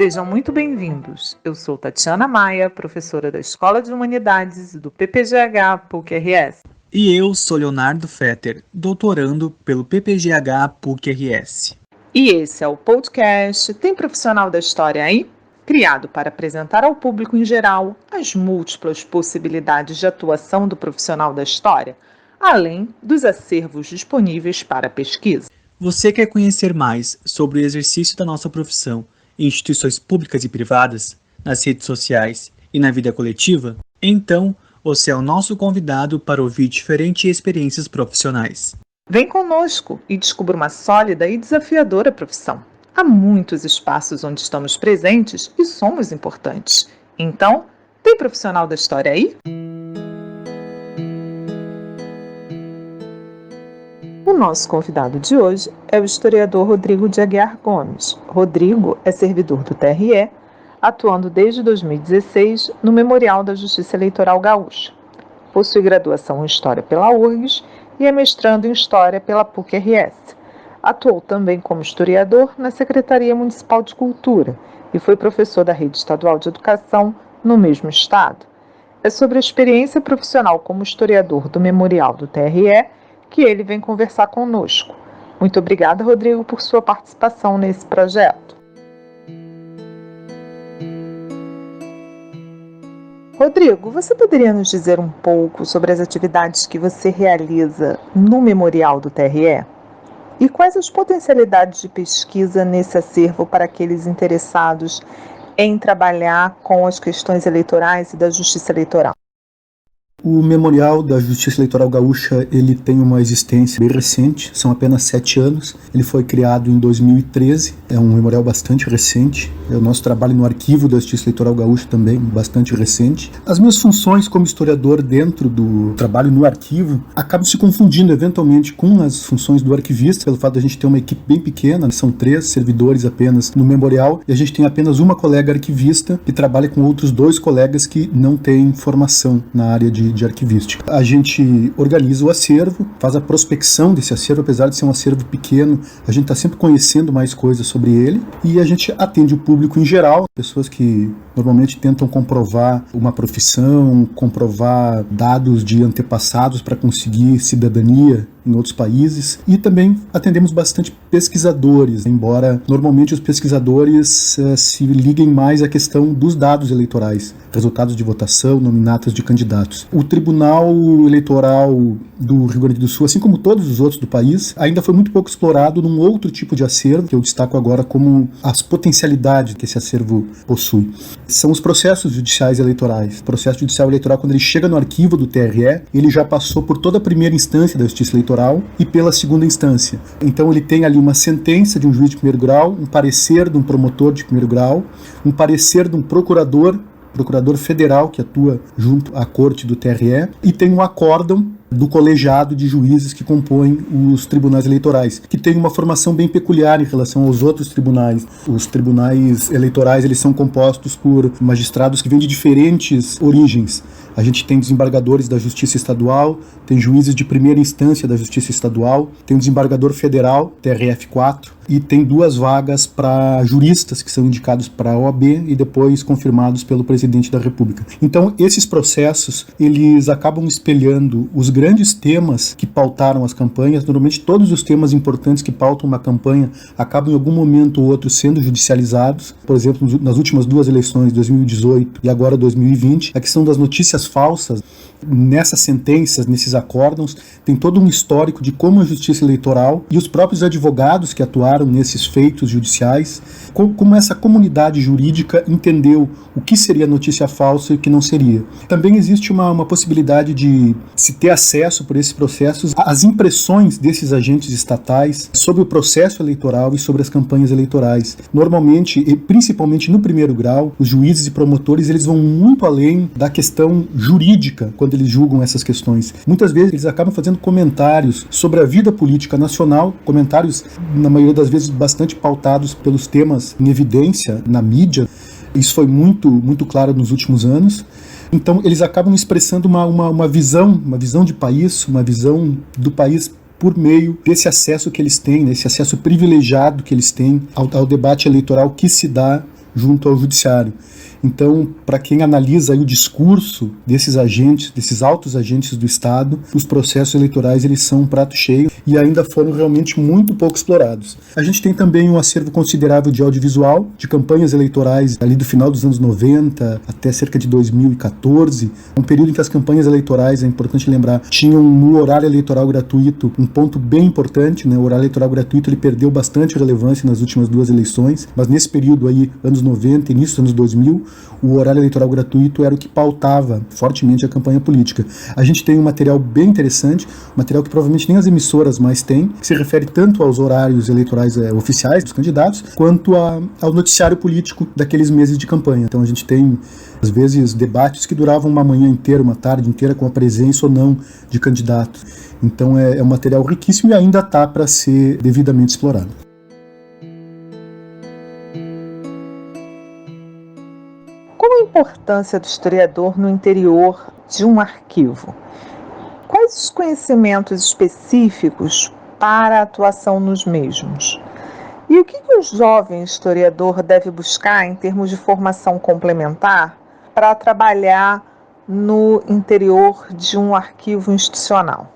Sejam muito bem-vindos. Eu sou Tatiana Maia, professora da Escola de Humanidades do PPGH PUC-RS. E eu sou Leonardo Fetter, doutorando pelo PPGH PUC-RS. E esse é o podcast Tem Profissional da História aí? Criado para apresentar ao público em geral as múltiplas possibilidades de atuação do profissional da história, além dos acervos disponíveis para pesquisa. Você quer conhecer mais sobre o exercício da nossa profissão em instituições públicas e privadas, nas redes sociais e na vida coletiva? Então, você é o nosso convidado para ouvir diferentes experiências profissionais. Vem conosco e descubra uma sólida e desafiadora profissão. Há muitos espaços onde estamos presentes e somos importantes. Então, tem profissional da história aí? O nosso convidado de hoje é o historiador Rodrigo de Aguiar Gomes. Rodrigo é servidor do TRE, atuando desde 2016 no Memorial da Justiça Eleitoral Gaúcha. Possui graduação em História pela URGS e é mestrando em História pela PUC-RS. Atuou também como historiador na Secretaria Municipal de Cultura e foi professor da Rede Estadual de Educação no mesmo estado. É sobre a experiência profissional como historiador do Memorial do TRE que ele vem conversar conosco. Muito obrigada, Rodrigo, por sua participação nesse projeto. Rodrigo, você poderia nos dizer um pouco sobre as atividades que você realiza no Memorial do TRE? E quais as potencialidades de pesquisa nesse acervo para aqueles interessados em trabalhar com as questões eleitorais e da justiça eleitoral? O Memorial da Justiça Eleitoral Gaúcha, ele tem uma existência bem recente, são apenas 7 anos. Ele foi criado em 2013, é um memorial bastante recente. O nosso trabalho no arquivo da Justiça Eleitoral Gaúcha também bastante recente. As minhas funções como historiador dentro do trabalho no arquivo acabam se confundindo eventualmente com as funções do arquivista, pelo fato de a gente ter uma equipe bem pequena, são 3 servidores apenas no memorial, e a gente tem apenas uma colega arquivista que trabalha com outros 2 colegas que não têm formação na área de arquivística. A gente organiza o acervo, faz a prospecção desse acervo, apesar de ser um acervo pequeno, a gente está sempre conhecendo mais coisas sobre ele, e a gente atende o público em geral, pessoas que normalmente tentam comprovar uma profissão, comprovar dados de antepassados para conseguir cidadania em outros países, e também atendemos bastante pesquisadores, embora normalmente os pesquisadores se liguem mais à questão dos dados eleitorais, resultados de votação, nominatas de candidatos. O Tribunal Eleitoral do Rio Grande do Sul, assim como todos os outros do país, ainda foi muito pouco explorado num outro tipo de acervo, que eu destaco agora como as potencialidades que esse acervo possui. São os processos judiciais eleitorais. O processo judicial eleitoral, quando ele chega no arquivo do TRE, ele já passou por toda a primeira instância da Justiça Eleitoral e pela segunda instância. Então ele tem ali uma sentença de um juiz de primeiro grau, um parecer de um promotor de primeiro grau, um parecer de um procurador federal que atua junto à corte do TRE, e tem um acórdão do colegiado de juízes que compõem os tribunais eleitorais, que tem uma formação bem peculiar em relação aos outros tribunais. Os tribunais eleitorais, eles são compostos por magistrados que vêm de diferentes origens. A gente tem desembargadores da Justiça Estadual, tem juízes de primeira instância da Justiça Estadual, tem um desembargador federal, TRF4, e tem 2 vagas para juristas que são indicados para a OAB e depois confirmados pelo presidente da República. Então, esses processos, eles acabam espelhando os grandes temas que pautaram as campanhas. Normalmente, todos os temas importantes que pautam uma campanha acabam em algum momento ou outro sendo judicializados. Por exemplo, nas últimas 2 eleições, 2018 e agora 2020, a questão das notícias falsas. Nessas sentenças, nesses acórdãos, tem todo um histórico de como a justiça eleitoral e os próprios advogados que atuaram nesses feitos judiciais, como essa comunidade jurídica entendeu o que seria notícia falsa e o que não seria. Também existe uma possibilidade de se ter acesso por esses processos às impressões desses agentes estatais sobre o processo eleitoral e sobre as campanhas eleitorais. Normalmente, e principalmente no primeiro grau, os juízes e promotores, eles vão muito além da questão jurídica quando eles julgam essas questões. Muitas vezes eles acabam fazendo comentários sobre a vida política nacional, comentários, na maioria das vezes, bastante pautados pelos temas em evidência na mídia. Isso foi muito claro nos últimos anos. Então, eles acabam expressando uma visão de país, uma visão do país por meio desse acesso que eles têm, esse acesso privilegiado que eles têm ao debate eleitoral que se dá junto ao judiciário. Então, para quem analisa aí o discurso desses agentes, desses altos agentes do Estado, os processos eleitorais eles são um prato cheio e ainda foram realmente muito pouco explorados. A gente tem também um acervo considerável de audiovisual, de campanhas eleitorais ali do final dos anos 90 até cerca de 2014, um período em que as campanhas eleitorais, é importante lembrar, tinham no horário eleitoral gratuito um ponto bem importante, né? O horário eleitoral gratuito ele perdeu bastante relevância nas últimas duas eleições, mas nesse período aí, anos 90, início dos anos 2000, o horário eleitoral gratuito era o que pautava fortemente a campanha política. A gente tem um material bem interessante, material que provavelmente nem as emissoras mais têm, que se refere tanto aos horários eleitorais oficiais dos candidatos, quanto ao noticiário político daqueles meses de campanha. Então a gente tem, às vezes, debates que duravam uma manhã inteira, uma tarde inteira, com a presença ou não de candidatos. Então é um material riquíssimo e ainda está para ser devidamente explorado. Qual a importância do historiador no interior de um arquivo? Quais os conhecimentos específicos para a atuação nos mesmos? E o que um jovem historiador deve buscar em termos de formação complementar para trabalhar no interior de um arquivo institucional?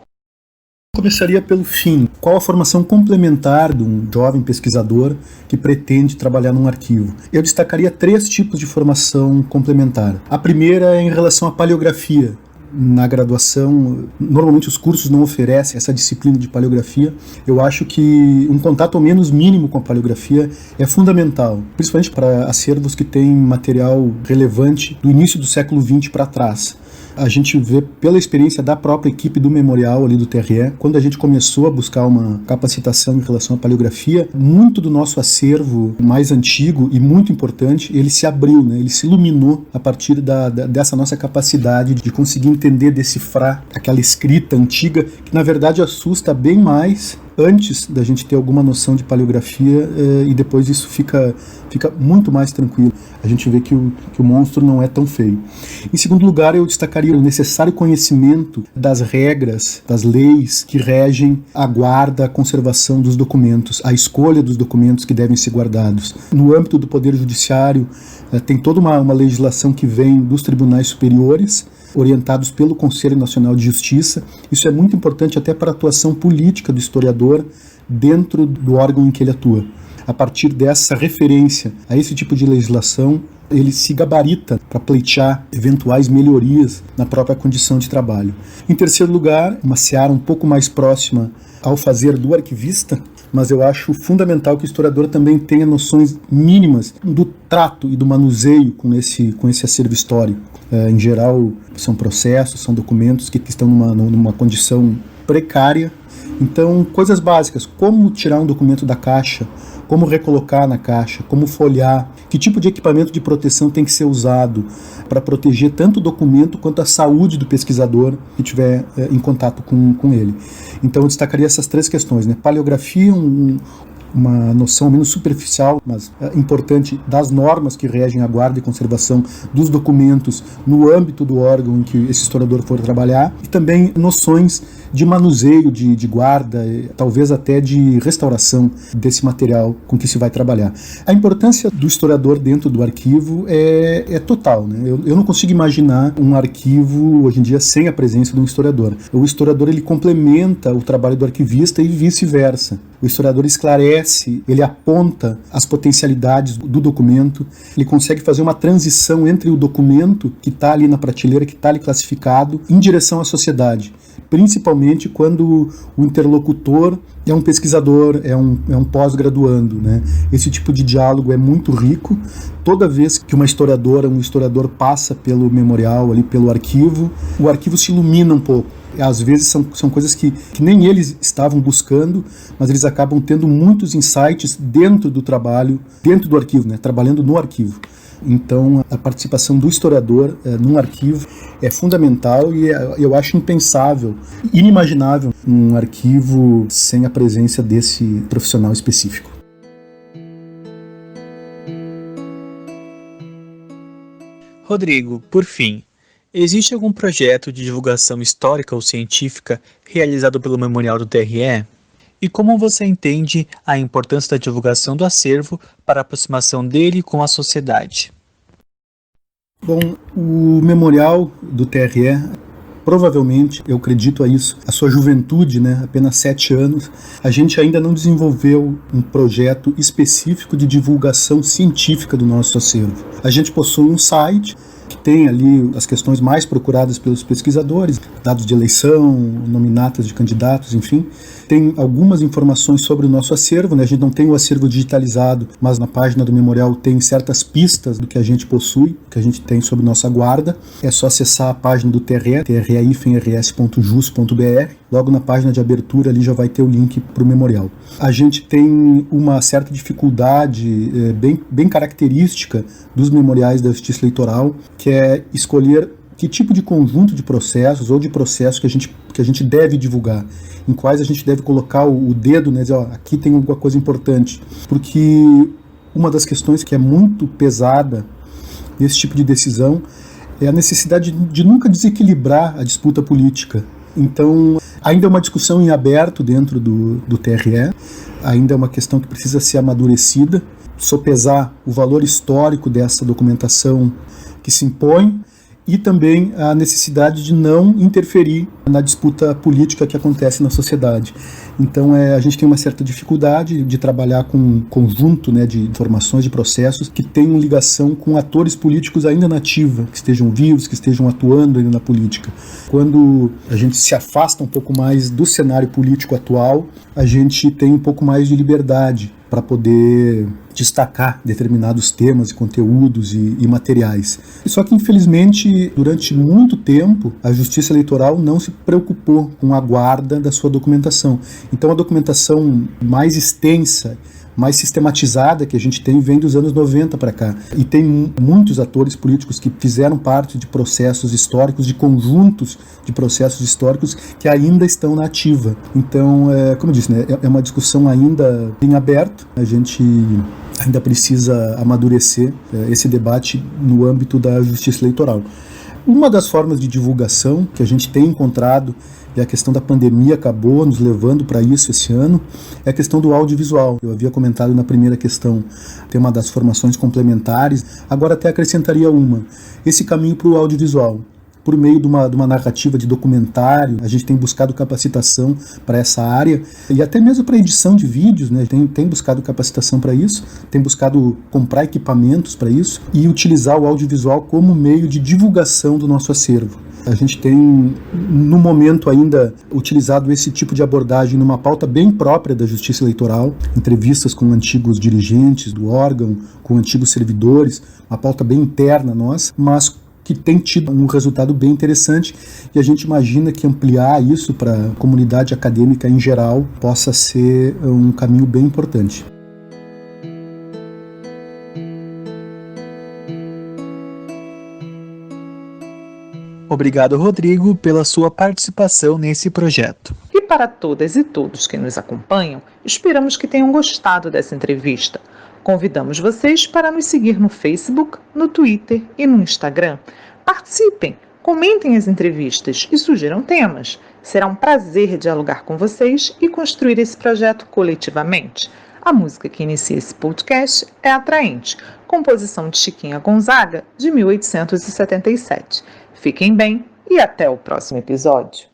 Começaria pelo fim. Qual a formação complementar de um jovem pesquisador que pretende trabalhar num arquivo? Eu destacaria 3 tipos de formação complementar. A primeira é em relação à paleografia. Na graduação, normalmente os cursos não oferecem essa disciplina de paleografia. Eu acho que um contato ao menos mínimo com a paleografia é fundamental, principalmente para acervos que têm material relevante do início do século XX para trás. A gente vê pela experiência da própria equipe do memorial ali do TRE, quando a gente começou a buscar uma capacitação em relação à paleografia, muito do nosso acervo mais antigo e muito importante, ele se abriu, né? Ele se iluminou a partir dessa nossa capacidade de conseguir entender, decifrar aquela escrita antiga, que na verdade assusta bem mais antes da gente ter alguma noção de paleografia, e depois isso fica muito mais tranquilo. A gente vê que o monstro não é tão feio. Em segundo lugar, eu destacaria o necessário conhecimento das regras, das leis que regem a guarda, a conservação dos documentos, a escolha dos documentos que devem ser guardados. No âmbito do Poder Judiciário, tem toda uma legislação que vem dos tribunais superiores, orientados pelo Conselho Nacional de Justiça. Isso é muito importante até para a atuação política do historiador dentro do órgão em que ele atua. A partir dessa referência a esse tipo de legislação, ele se gabarita para pleitear eventuais melhorias na própria condição de trabalho. Em terceiro lugar, uma seara um pouco mais próxima ao fazer do arquivista, mas eu acho fundamental que o historiador também tenha noções mínimas do trato e do manuseio com esse acervo histórico. Em geral, são processos, são documentos que estão numa condição precária. Então, coisas básicas, como tirar um documento da caixa, como recolocar na caixa, como folhear, que tipo de equipamento de proteção tem que ser usado para proteger tanto o documento quanto a saúde do pesquisador que estiver em contato com ele. Então eu destacaria essas 3 questões, né? Paleografia, uma noção menos superficial, mas importante, das normas que regem a guarda e conservação dos documentos no âmbito do órgão em que esse historiador for trabalhar, e também noções de manuseio, de guarda, talvez até de restauração desse material com que se vai trabalhar. A importância do historiador dentro do arquivo é total, né? Eu não consigo imaginar um arquivo hoje em dia sem a presença de um historiador. O historiador ele complementa o trabalho do arquivista e vice-versa. O historiador esclarece, ele aponta as potencialidades do documento, ele consegue fazer uma transição entre o documento que está ali na prateleira, que está ali classificado, em direção à sociedade. Principalmente quando o interlocutor é um pesquisador, é um pós-graduando, né? Esse tipo de diálogo é muito rico. Toda vez que uma historiadora, um historiador passa pelo memorial, ali pelo arquivo, o arquivo se ilumina um pouco. Às vezes são coisas que nem eles estavam buscando, mas eles acabam tendo muitos insights dentro do trabalho, dentro do arquivo, né? Trabalhando no arquivo. Então, a participação do historiador num arquivo é fundamental e eu acho impensável, inimaginável um arquivo sem a presença desse profissional específico. Rodrigo, por fim, existe algum projeto de divulgação histórica ou científica realizado pelo Memorial do TRE? e como você entende a importância da divulgação do acervo para a aproximação dele com a sociedade. Bom, o memorial do TRE, provavelmente, eu acredito a isso, a sua juventude, né, apenas 7 anos, a gente ainda não desenvolveu um projeto específico de divulgação científica do nosso acervo. A gente possui um site que tem ali as questões mais procuradas pelos pesquisadores, dados de eleição, nominatas de candidatos, enfim. Tem algumas informações sobre o nosso acervo, né? A gente não tem o acervo digitalizado, mas na página do memorial tem certas pistas do que a gente possui, que a gente tem sobre nossa guarda. É só acessar a página do TRE, tre-rs.jus.br. Logo na página de abertura ali já vai ter o link para o memorial. A gente tem uma certa dificuldade bem característica dos memoriais da Justiça Eleitoral, que é escolher que tipo de conjunto de processos ou de processos que a gente deve divulgar, em quais a gente deve colocar o dedo, né, dizer, ó, aqui tem alguma coisa importante. Porque uma das questões que é muito pesada nesse tipo de decisão é a necessidade de nunca desequilibrar a disputa política. Então, ainda é uma discussão em aberto dentro do TRE, ainda é uma questão que precisa ser amadurecida, sopesar o valor histórico dessa documentação que se impõe e também a necessidade de não interferir na disputa política que acontece na sociedade. Então a gente tem uma certa dificuldade de trabalhar com um conjunto, né, de informações, de processos que tenham ligação com atores políticos ainda na ativa, que estejam vivos, que estejam atuando ainda na política. Quando a gente se afasta um pouco mais do cenário político atual, a gente tem um pouco mais de liberdade para poder destacar determinados temas, conteúdos e materiais. Só que, infelizmente, durante muito tempo, a Justiça Eleitoral não se preocupou com a guarda da sua documentação. Então, a documentação mais extensa, mais sistematizada que a gente tem vem dos anos 90 para cá. E tem muitos atores políticos que fizeram parte de processos históricos, de conjuntos de processos históricos que ainda estão na ativa. Então, como eu disse, né, é uma discussão ainda em aberto. A gente ainda precisa amadurecer esse debate no âmbito da justiça eleitoral. Uma das formas de divulgação que a gente tem encontrado, e a questão da pandemia acabou nos levando para isso esse ano, é a questão do audiovisual. Eu havia comentado na primeira questão, tem uma das formações complementares, agora até acrescentaria uma, esse caminho para o audiovisual. Por meio de uma narrativa de documentário, a gente tem buscado capacitação para essa área, e até mesmo para edição de vídeos, né? Tem buscado capacitação para isso, tem buscado comprar equipamentos para isso, e utilizar o audiovisual como meio de divulgação do nosso acervo. A gente tem, no momento ainda, utilizado esse tipo de abordagem numa pauta bem própria da Justiça Eleitoral, entrevistas com antigos dirigentes do órgão, com antigos servidores, uma pauta bem interna nossa, mas que tem tido um resultado bem interessante, e a gente imagina que ampliar isso para a comunidade acadêmica em geral possa ser um caminho bem importante. Obrigado, Rodrigo, pela sua participação nesse projeto. E para todas e todos que nos acompanham, esperamos que tenham gostado dessa entrevista. Convidamos vocês para nos seguir no Facebook, no Twitter e no Instagram. Participem, comentem as entrevistas e sugiram temas. Será um prazer dialogar com vocês e construir esse projeto coletivamente. A música que inicia esse podcast é Atraente, composição de Chiquinha Gonzaga, de 1877. Fiquem bem e até o próximo episódio.